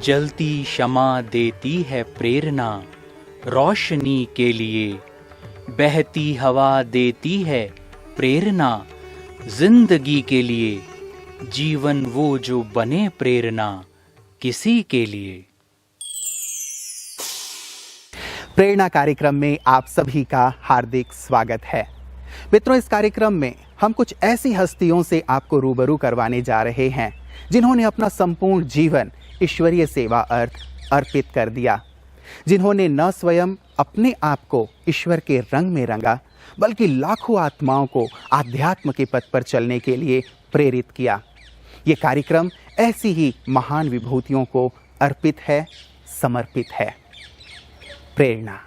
जलती शमा देती है प्रेरणा रोशनी के लिए, बहती हवा देती है प्रेरणा जिंदगी के लिए, जीवन वो जो बने प्रेरणा किसी के लिए। प्रेरणा कार्यक्रम में आप सभी का हार्दिक स्वागत है। मित्रों, इस कार्यक्रम में हम कुछ ऐसी हस्तियों से आपको रूबरू करवाने जा रहे हैं जिन्होंने अपना संपूर्ण जीवन ईश्वरीय सेवा अर्पित कर दिया, जिन्होंने न स्वयं अपने आप को ईश्वर के रंग में रंगा बल्कि लाखों आत्माओं को आध्यात्म के पथ पर चलने के लिए प्रेरित किया। ये कार्यक्रम ऐसी ही महान विभूतियों को अर्पित है, समर्पित है। प्रेरणा।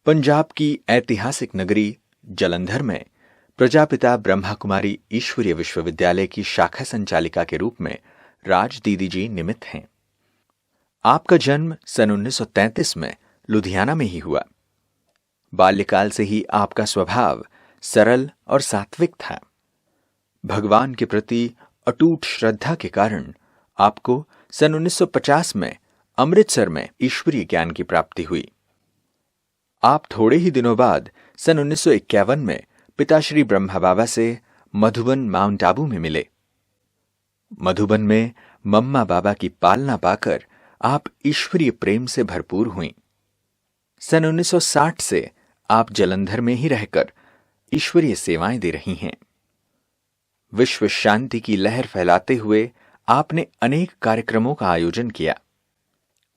पंजाब की ऐतिहासिक नगरी जालंधर में प्रजापिता ब्रह्मा कुमारी ईश्वरीय विश्वविद्यालय की शाखा संचालिका के रूप में राज दीदी जी निमित्त हैं। आपका जन्म सन 1933 में लुधियाना में ही हुआ। बाल्यकाल से ही आपका स्वभाव सरल और सात्विक था। भगवान के प्रति अटूट श्रद्धा के कारण आपको सन 1950 में अमृतसर में ईश्वरीय ज्ञान की प्राप्ति हुई। आप थोड़े ही दिनों बाद सन 1951 में पिताश्री ब्रह्मा बाबा से मधुबन माउंट आबू में मिले। मधुबन में मम्मा बाबा की पालना पाकर आप ईश्वरीय प्रेम से भरपूर हुईं। सन 1960 से आप जालंधर में ही रहकर ईश्वरीय सेवाएं दे रही हैं। विश्व शांति की लहर फैलाते हुए आपने अनेक कार्यक्रमों का आयोजन किया।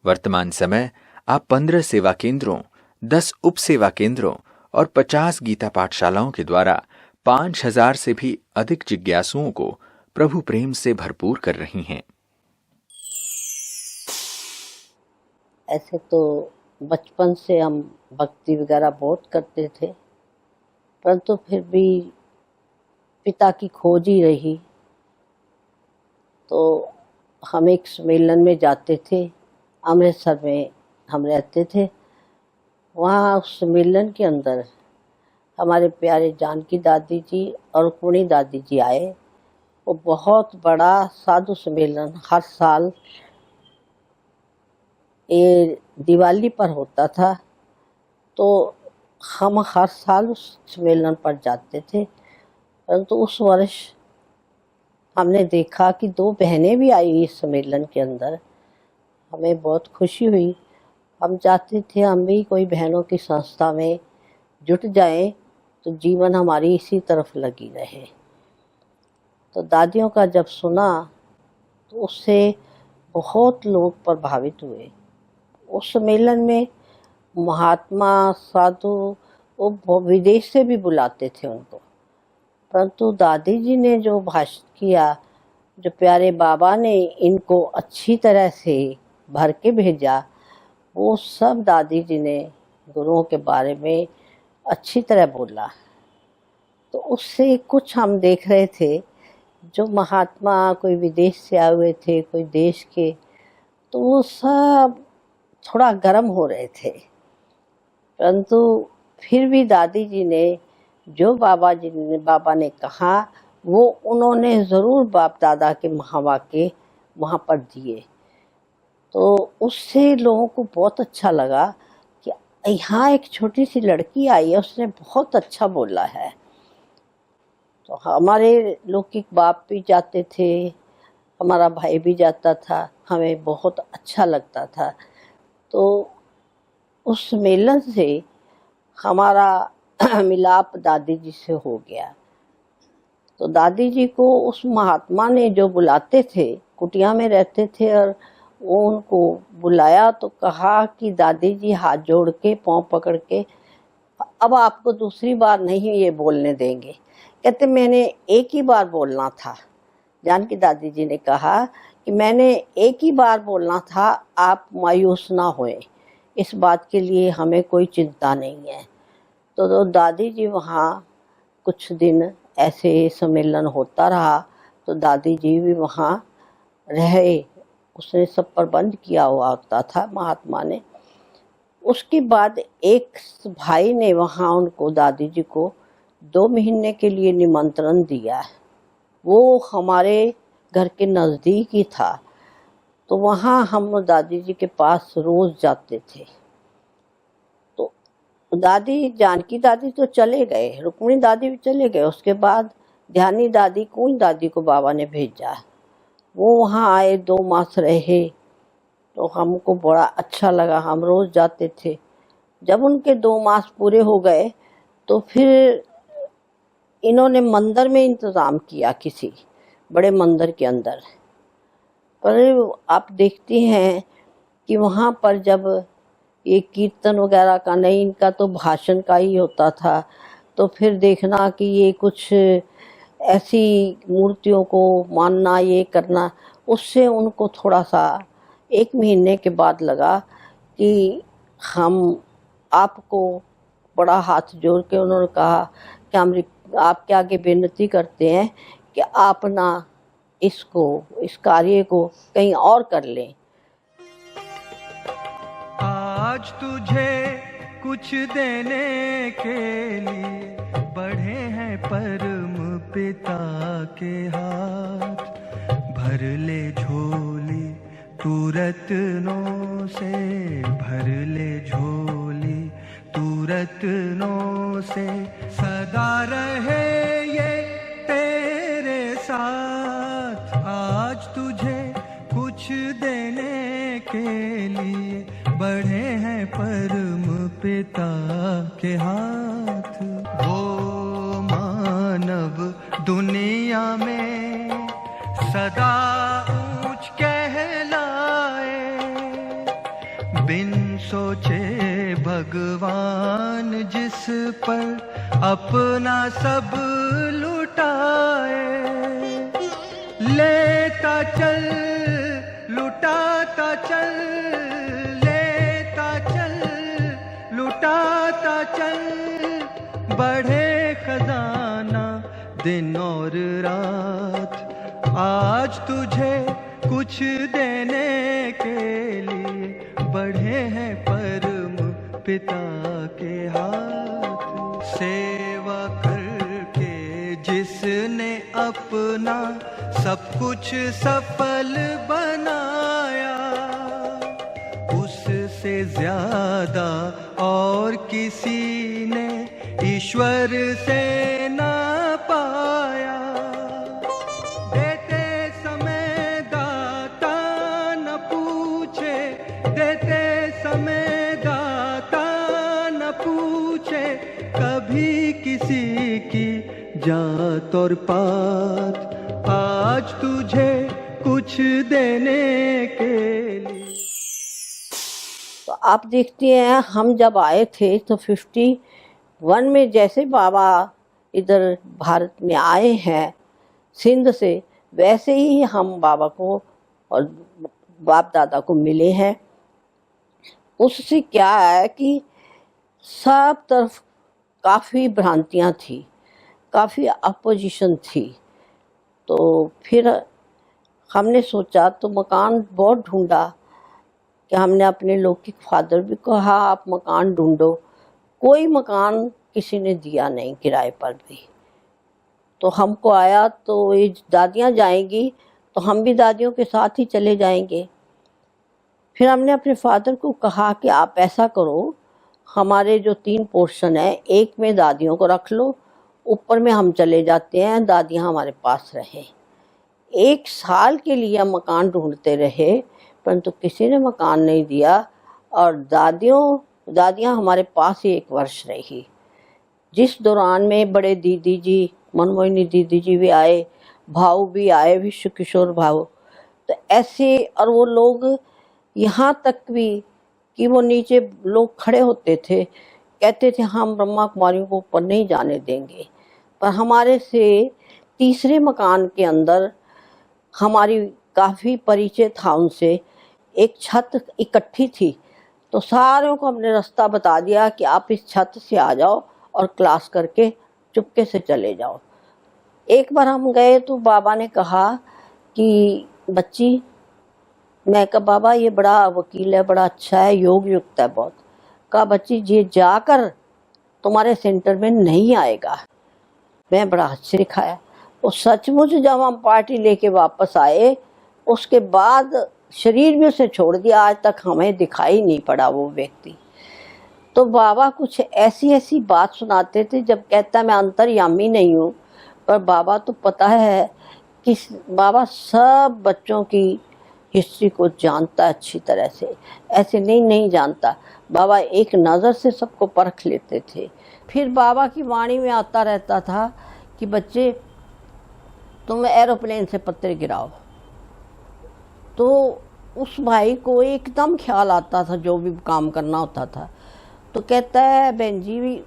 वर्तमान समय आप 15 सेवा केंद्रों, 10 उप सेवा केंद्रों और 50 गीता पाठशालाओं के द्वारा 5000 से भी अधिक जिज्ञासुओं को प्रभु प्रेम से भरपूर कर रही हैं। ऐसे तो बचपन से हम भक्ति वगैरह बहुत करते थे, परंतु फिर भी पिता की खोज ही रही। तो हम एक सम्मेलन में जाते थे, अमृतसर में हम रहते थे। वहाँ उस सम्मेलन के अंदर हमारे प्यारे जानकी दादी जी और कुणी दादी जी आए। वो बहुत बड़ा साधु सम्मेलन हर साल ये दिवाली पर होता था, तो हम हर साल उस सम्मेलन पर जाते थे। परंतु उस वर्ष हमने देखा कि 2 बहनें भी आई इस सम्मेलन के अंदर। हमें बहुत खुशी हुई। हम चाहते थे हम भी कोई बहनों की संस्था में जुट जाएं तो जीवन हमारी इसी तरफ लगी रहे। तो दादियों का जब सुना तो उससे बहुत लोग प्रभावित हुए। उस सम्मेलन में महात्मा साधु वो विदेश से भी बुलाते थे उनको, परंतु दादी जी ने जो भाषण किया, जो प्यारे बाबा ने इनको अच्छी तरह से भर के भेजा, वो सब दादी जी ने गुरुओं के बारे में अच्छी तरह बोला। तो उससे कुछ हम देख रहे थे, जो महात्मा कोई विदेश से आए हुए थे, कोई देश के, तो वो सब थोड़ा गर्म हो रहे थे। परंतु फिर भी दादी जी ने जो बाबा ने कहा वो उन्होंने ज़रूर बाप दादा के महावाक्य वहाँ पर दिए। तो उससे लोगों को बहुत अच्छा लगा कि यहाँ एक छोटी सी लड़की आई है, उसने बहुत अच्छा बोला है। तो हमारे लौकिक बाप भी जाते थे, हमारा भाई भी जाता था, हमें बहुत अच्छा लगता था। तो उस सम्मेलन से हमारा मिलाप दादी जी से हो गया। तो दादी जी को उस महात्मा ने जो बुलाते थे, कुटिया में रहते थे, और वो उनको बुलाया तो कहा कि दादी जी हाथ जोड़ के पाँव पकड़ के अब आपको दूसरी बार नहीं ये बोलने देंगे कहते मैंने एक ही बार बोलना था। जानकी दादी जी ने कहा कि मैंने एक ही बार बोलना था, आप मायूस ना होए, इस बात के लिए हमें कोई चिंता नहीं है। तो दादी जी वहाँ कुछ दिन ऐसे सम्मेलन होता रहा, तो दादी जी भी वहाँ रहे। उसने सब प्रबंध किया हुआ होता था महात्मा ने। उसके बाद एक भाई ने वहाँ उनको, दादी जी को 2 महीने के लिए निमंत्रण दिया। वो हमारे घर के नज़दीक ही था, तो वहाँ हम दादी जी के पास रोज़ जाते थे। तो दादी, जानकी दादी तो चले गए, रुक्मिणी दादी भी चले गए। उसके बाद ध्यानी दादी, कुंज दादी को बाबा ने भेजा। वो वहाँ आए, 2 मास रहे, तो हमको बड़ा अच्छा लगा, हम रोज़ जाते थे। जब उनके 2 मास पूरे हो गए तो फिर इन्होंने मंदिर में इंतज़ाम किया, किसी बड़े मंदिर के अंदर। पर आप देखती हैं कि वहाँ पर जब ये कीर्तन वगैरह का नहीं, इनका तो भाषण का ही होता था, तो फिर देखना कि ये कुछ ऐसी मूर्तियों को मानना, ये करना, उससे उनको थोड़ा सा 1 महीने के बाद लगा कि हम आपको बड़ा हाथ जोड़ के उन्होंने कहा कि हम आपके आगे विनती करते हैं कि आप ना इस कार्य को कहीं और कर लें। आज तुझे कुछ देने के लिए बढ़े हैं परम पिता के हाथ। भर ले झोली तू रत्नों से, भर ले झोली तू रत्नों से, सदा रहे ये तेरे साथ। आज तुझे कुछ देने के लिए बढ़े हैं परम पिता के हाथ। वो मानव दुनिया में सदा ऊंच कहलाए, बिन सोचे भगवान जिस पर अपना सब लुटाए। लेता चल लुटाता चल, लेता चल लुटाता चल, बढ़े खजाना दिन और रात। आज तुझे कुछ देने के लिए बढ़े हैं परम पिता के हाथ। सेवा करके जिसने अपना सब कुछ सफल बनाया, उससे ज्यादा और किसी ने ईश्वर से ना पाया। देते समय दाता न पूछे, देते समय दाता न पूछे, कभी किसी की जात और पात। आज तुझे कुछ देने के लिए। तो आप देखती हैं, हम जब आए थे तो 51 में जैसे बाबा इधर भारत में आए हैं सिंध से, वैसे ही हम बाबा को और बाप दादा को मिले हैं। उससे क्या है कि सब तरफ काफ़ी भ्रांतियाँ थी, काफ़ी अपोजिशन थी। तो फिर हमने सोचा, तो मकान बहुत ढूंढा कि हमने अपने लौकिक फादर भी कहा आप मकान ढूंढो, कोई मकान किसी ने दिया नहीं किराए पर भी। तो हमको आया, तो ये दादियाँ जाएंगी तो हम भी दादियों के साथ ही चले जाएंगे। फिर हमने अपने फादर को कहा कि आप ऐसा करो, हमारे जो 3 पोर्शन है, एक में दादियों को रख लो, ऊपर में हम चले जाते हैं, दादियाँ हमारे पास रहे। 1 साल के लिए हम मकान ढूंढते रहे, परंतु किसी ने मकान नहीं दिया। और दादियाँ हमारे पास ही 1 वर्ष रही, जिस दौरान में बड़े दीदी जी, मनमोहिनी दीदी जी भी आए, भाऊ भी आए, विश्व किशोर भाऊ। तो ऐसे, और वो लोग यहाँ तक भी कि वो नीचे लोग खड़े होते थे, कहते थे हम ब्रह्मा कुमारियों को ऊपर नहीं जाने देंगे। पर हमारे से तीसरे मकान के अंदर हमारी काफ़ी परिचय था उनसे, एक छत इकट्ठी थी, तो सारों को हमने रास्ता बता दिया कि आप इस छत से आ जाओ और क्लास करके चुपके से चले जाओ। एक बार हम गए तो बाबा ने कहा कि बच्ची, मैं कहा बाबा ये बड़ा वकील है, बड़ा अच्छा है, योग युक्त है बहुत। कहा बच्ची ये जाकर तुम्हारे सेंटर में नहीं आएगा। मैं बड़ा आश्चर्य खाया। और सचमुच जब हम पार्टी लेके वापस आए उसके बाद शरीर भी उसे छोड़ दिया, आज तक हमें दिखाई नहीं पड़ा वो व्यक्ति। तो बाबा कुछ ऐसी ऐसी बात सुनाते थे, जब कहता मैं अंतर्यामी नहीं हूँ, पर बाबा तो पता है कि बाबा सब बच्चों की हिस्ट्री को जानता अच्छी तरह से, ऐसे नहीं जानता। बाबा एक नज़र से सबको परख लेते थे। फिर बाबा की वाणी में आता रहता था कि बच्चे तुम एरोप्लेन से पत्थर गिराओ। तो उस भाई को एकदम ख्याल आता था जो भी काम करना होता था, तो कहता है बहन जी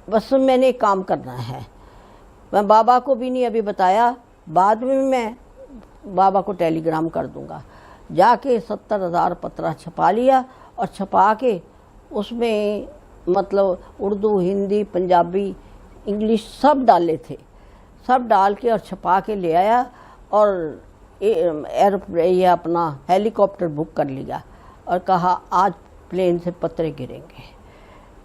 बस मैंने एक काम करना है। मैं बाबा को भी नहीं अभी बताया, बाद में मैं बाबा को टेलीग्राम कर दूंगा। जाके 70,000 पत्रा छपा लिया और छपा के उसमें मतलब उर्दू, हिंदी, पंजाबी, इंग्लिश सब डाले थे, सब डाल के और छपा के ले आया और ये अपना हेलीकॉप्टर बुक कर लिया और कहा आज प्लेन से पत्थर गिरेंगे।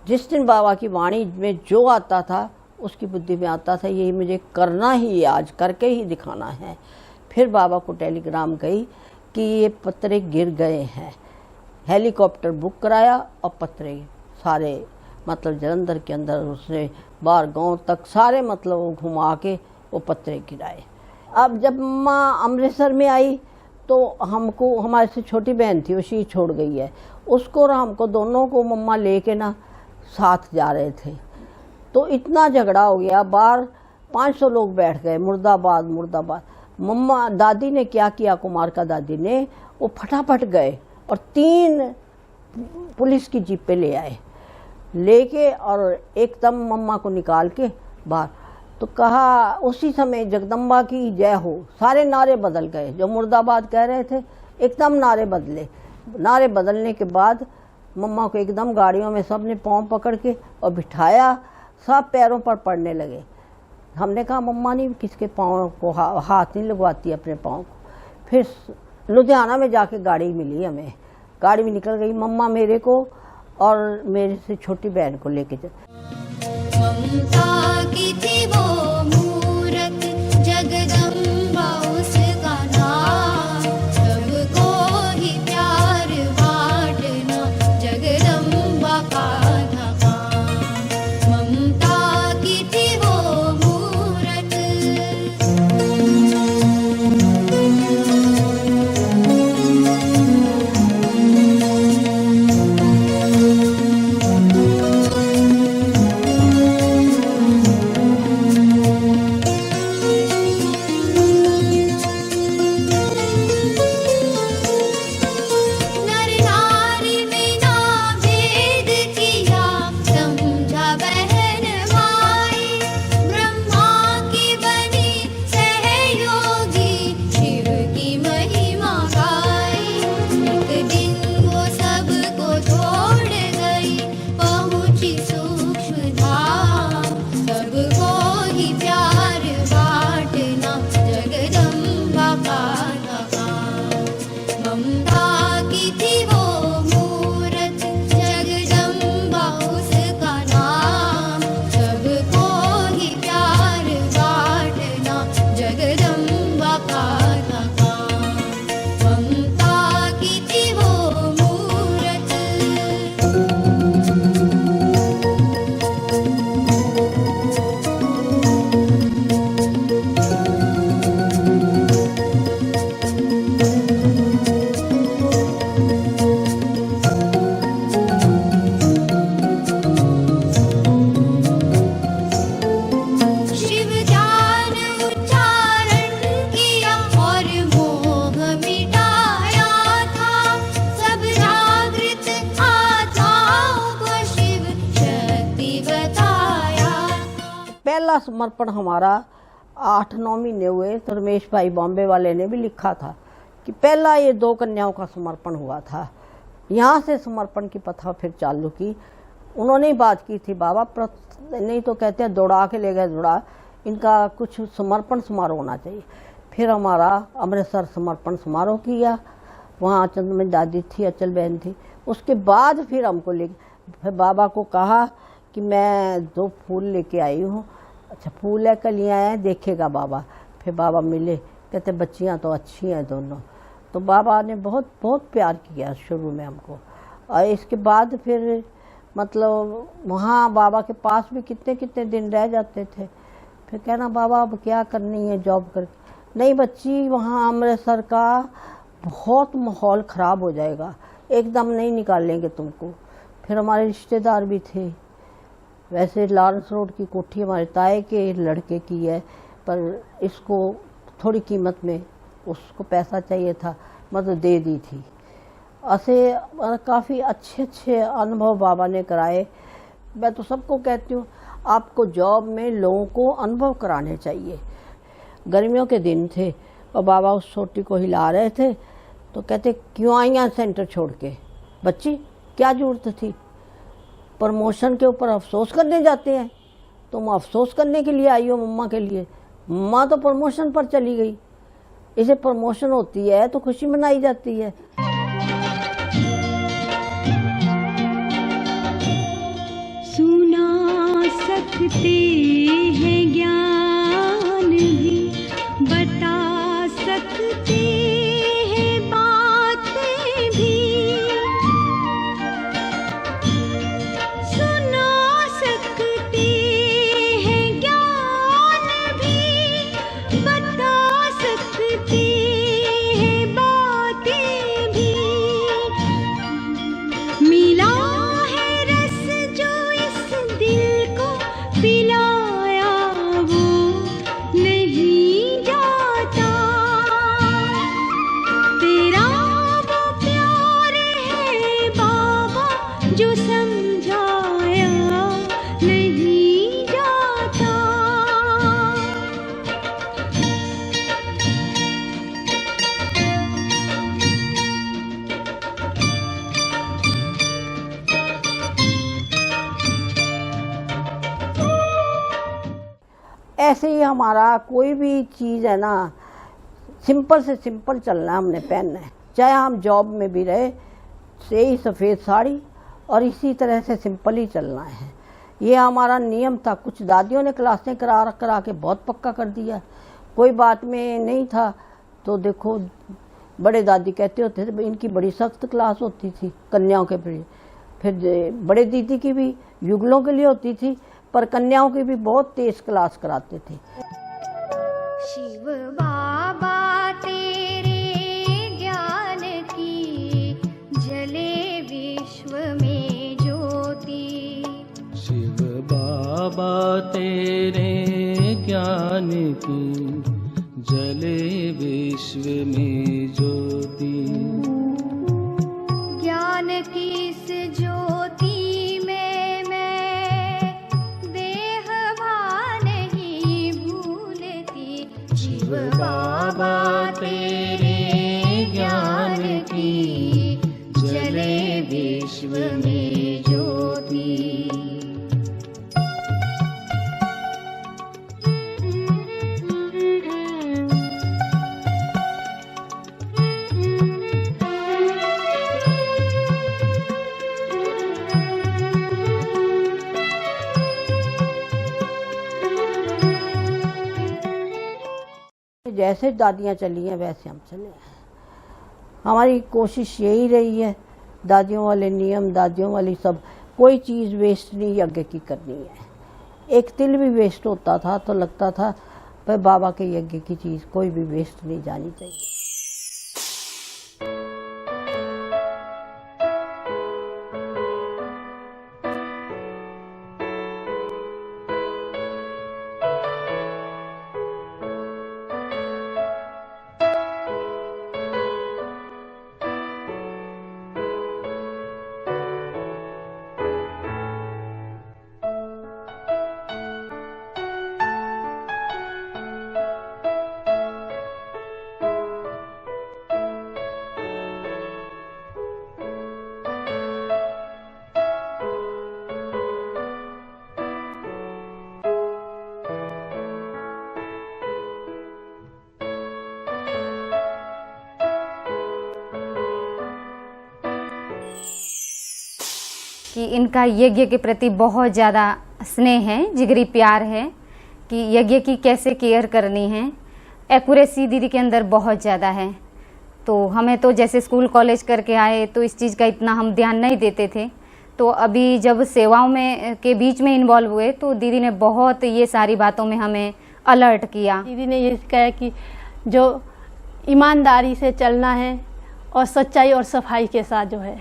जिस दिन बाबा की वाणी में जो आता था उसकी बुद्धि में आता था ये मुझे करना ही, आज करके ही दिखाना है। फिर बाबा को टेलीग्राम गई कि ये पत्थर गिर गए हैं। हेलीकॉप्टर बुक कराया और पत्थर सारे मतलब जलंधर के अंदर उसने बाहर गांव तक सारे मतलब घुमा के वो पत्थर गिराए। अब जब माँ अमृतसर में आई तो हमको, हमारे से छोटी बहन थी वो शीश छोड़ गई है, उसको और हमको दोनों को मम्मा लेके ना साथ जा रहे थे। तो इतना झगड़ा हो गया, बाहर 500 लोग बैठ गए, मुर्दाबाद मुर्दाबाद। मम्मा दादी ने क्या किया, कुमार का दादी ने, वो फटाफट गए और 3 पुलिस की जीप पे ले आए, लेके और एकदम मम्मा को निकाल के बाहर। तो कहा उसी समय जगदम्बा की जय हो, सारे नारे बदल गए। जो मुर्दाबाद कह रहे थे एकदम नारे बदले। नारे बदलने के बाद मम्मा को एकदम गाड़ियों में सब ने पाँव पकड़ के और बिठाया, सब पैरों पर पड़ने लगे। हमने कहा मम्मा नहीं किसके पाँव को हाथ नहीं लगवाती अपने पाँव को। फिर लुधियाना में जाके गाड़ी मिली हमें, गाड़ी में निकल गई। मम्मा मेरे को और मेरे से छोटी बहन को लेके चले। ममता की थी वो मूरत जगदम्बा उसका नाम, सबको ही प्यार बांटना जगदम्बा का धाम। ममता की थी वो मूरत। पहला समर्पण हमारा 8-9 महीने हुए तो रमेश भाई बॉम्बे वाले ने भी लिखा था कि पहला ये 2 कन्याओं का समर्पण हुआ था। यहाँ से समर्पण की प्रथा फिर चालू की। उन्होंने ही बात की थी बाबा, नहीं तो कहते हैं दौड़ा के ले गए दौड़ा, इनका कुछ समर्पण समारोह होना चाहिए। फिर हमारा अमृतसर समर्पण समारोह किया, वहाँ चंद्रमणि दादी थी, अचल बहन थी। उसके बाद फिर हमको ले फिर बाबा को कहा कि मैं 2 फूल लेके आई हूँ। अच्छा फूल है, कलियाँ हैं, देखेगा बाबा। फिर बाबा मिले, कहते बच्चियाँ तो अच्छी हैं दोनों। तो बाबा ने बहुत बहुत प्यार किया शुरू में हमको। और इसके बाद फिर मतलब वहाँ बाबा के पास भी कितने कितने दिन रह जाते थे। फिर कहना बाबा अब क्या करनी है जॉब करके। नहीं बच्ची, वहाँ अमृतसर का बहुत माहौल ख़राब हो जाएगा, एकदम नहीं निकालेंगे तुमको। फिर हमारे रिश्तेदार भी थे। वैसे लॉरेंस रोड की कोठी हमारे ताए के लड़के की है, पर इसको थोड़ी कीमत में उसको पैसा चाहिए था, मतलब दे दी थी। ऐसे काफ़ी अच्छे अच्छे अनुभव बाबा ने कराए। मैं तो सबको कहती हूँ आपको जॉब में लोगों को अनुभव कराने चाहिए। गर्मियों के दिन थे और बाबा उस छोटी को हिला रहे थे, तो कहते क्यों आई यहाँ सेंटर छोड़ के, बच्ची क्या जरूरत थी, प्रमोशन के ऊपर अफसोस करने जाते हैं, तुम अफसोस करने के लिए आई हो मम्मा के लिए, मम्मा तो प्रमोशन पर चली गई। इसे प्रमोशन होती है तो खुशी मनाई जाती है। सुना सकते हैं ज्ञान भी, बता सकते हैं बातें भी, सुना सकते हैं ज्ञान भी, बता सकते हैं बातें भी। मिला है रस जो इस दिल को पिलाया वो नहीं जाता, तेरा वो प्यार है बाबा जो समझाया नहीं जाता। ऐसे ही हमारा कोई भी चीज़ है ना, सिंपल से सिंपल चलना हमने पहनना है। चाहे हम जॉब में भी रहे, से ही सफ़ेद साड़ी और इसी तरह से सिंपल ही चलना है। ये हमारा नियम था। कुछ दादियों ने क्लासें करा के बहुत पक्का कर दिया। कोई बात में नहीं था तो देखो बड़े दादी कहते होते थे इनकी बड़ी सख्त क्लास होती थी कन्याओं के लिए। फिर बड़े दीदी की भी युगलों के लिए होती थी, पर कन्याओं की भी बहुत तेज क्लास कराते थे। शिव बाबा तेरे ज्ञान की जले विश्व में ज्योति, शिव बाबा तेरे ज्ञान की जले विश्व में ज्योति, ज्ञान की इस ज्योति में मैं देहभान नहीं भूलती। शिव बाबा तेरे ज्ञान की जले विश्व में ज्योति। जैसे दादियाँ चली हैं वैसे हम चले हैं। हमारी कोशिश यही रही है, दादियों वाले नियम, दादियों वाली सब, कोई चीज़ वेस्ट नहीं आगे की करनी है। एक तिल भी वेस्ट होता था तो लगता था भाई बाबा के यज्ञ की चीज़ कोई भी वेस्ट नहीं जानी चाहिए। कि इनका यज्ञ के प्रति बहुत ज़्यादा स्नेह है, जिगरी प्यार है कि यज्ञ की कैसे केयर करनी है। एक्यूरेसी दीदी के अंदर बहुत ज़्यादा है। तो हमें तो जैसे स्कूल कॉलेज करके आए तो इस चीज़ का इतना हम ध्यान नहीं देते थे, तो अभी जब सेवाओं में के बीच में इन्वॉल्व हुए तो दीदी ने बहुत ये सारी बातों में हमें अलर्ट किया। दीदी ने ये कहा कि जो ईमानदारी से चलना है और सच्चाई और सफाई के साथ जो है,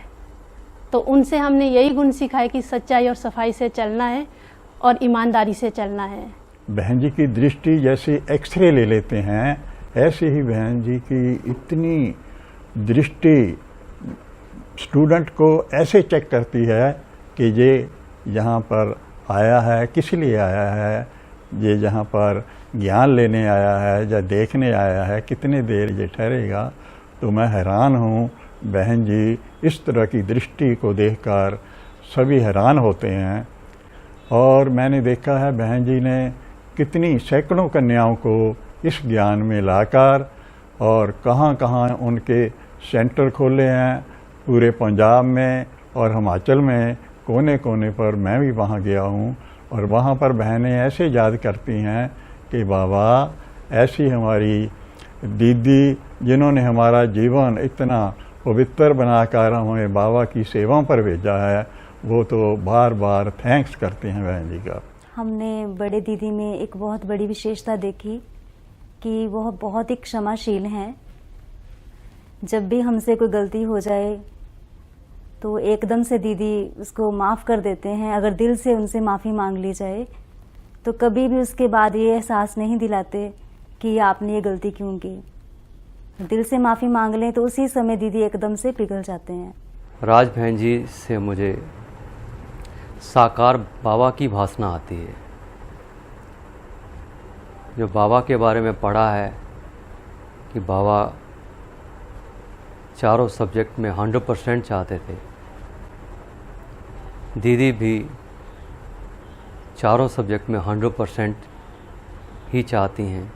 तो उनसे हमने यही गुण सीखा है कि सच्चाई और सफाई से चलना है और ईमानदारी से चलना है। बहन जी की दृष्टि जैसे एक्सरे ले लेते हैं, ऐसे ही बहन जी की इतनी दृष्टि स्टूडेंट को ऐसे चेक करती है कि ये यहाँ पर आया है किस लिए आया है, ये यहाँ पर ज्ञान लेने आया है या देखने आया है, कितने देर ये ठहरेगा। तो मैं हैरान हूँ, बहन जी इस तरह की दृष्टि को देखकर सभी हैरान होते हैं। और मैंने देखा है बहन जी ने कितनी सैकड़ों कन्याओं को इस ज्ञान में लाकर और कहाँ कहाँ उनके सेंटर खोले हैं, पूरे पंजाब में और हिमाचल में कोने कोने पर मैं भी वहाँ गया हूँ। और वहाँ पर बहनें ऐसे याद करती हैं कि बाबा ऐसी हमारी दीदी जिन्होंने हमारा जीवन इतना पवित्र बनाकर हमें बाबा की सेवाओं पर भेजा है, वो तो बार बार थैंक्स करते हैं बहन जी का। हमने बड़े दीदी में एक बहुत बड़ी विशेषता देखी कि वह बहुत ही क्षमाशील हैं। जब भी हमसे कोई गलती हो जाए तो एकदम से दीदी उसको माफ़ कर देते हैं। अगर दिल से उनसे माफ़ी मांग ली जाए तो कभी भी उसके बाद ये एहसास नहीं दिलाते कि आपने ये गलती क्यों की। दिल से माफ़ी मांग लें तो उसी समय दीदी एकदम से पिघल जाते हैं। राज बहन जी से मुझे साकार बाबा की भासना आती है। जो बाबा के बारे में पढ़ा है कि बाबा चारों सब्जेक्ट में 100% चाहते थे, दीदी भी चारों सब्जेक्ट में 100% ही चाहती हैं।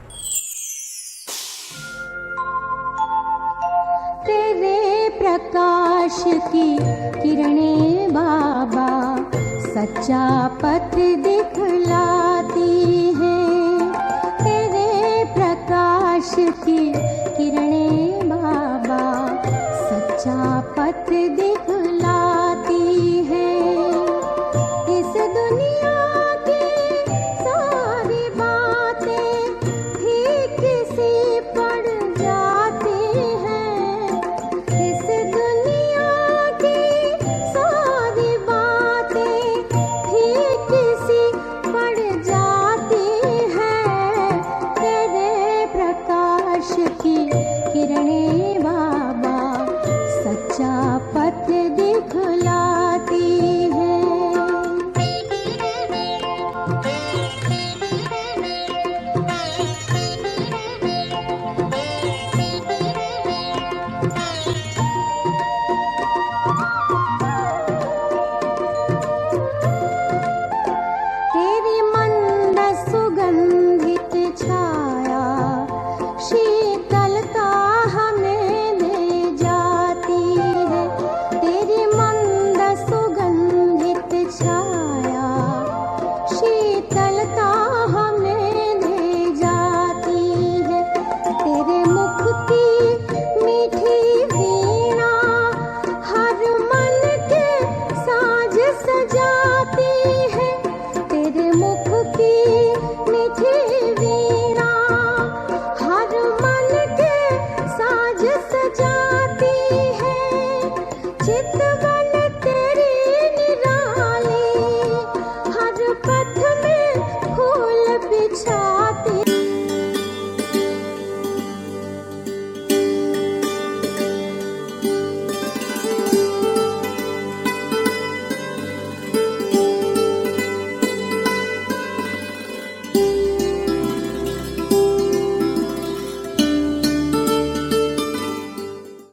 तेरे प्रकाश की किरणें बाबा सच्चा पथ दिखलाती हैं। तेरे प्रकाश की किरणें बाबा सच्चा पथ दिख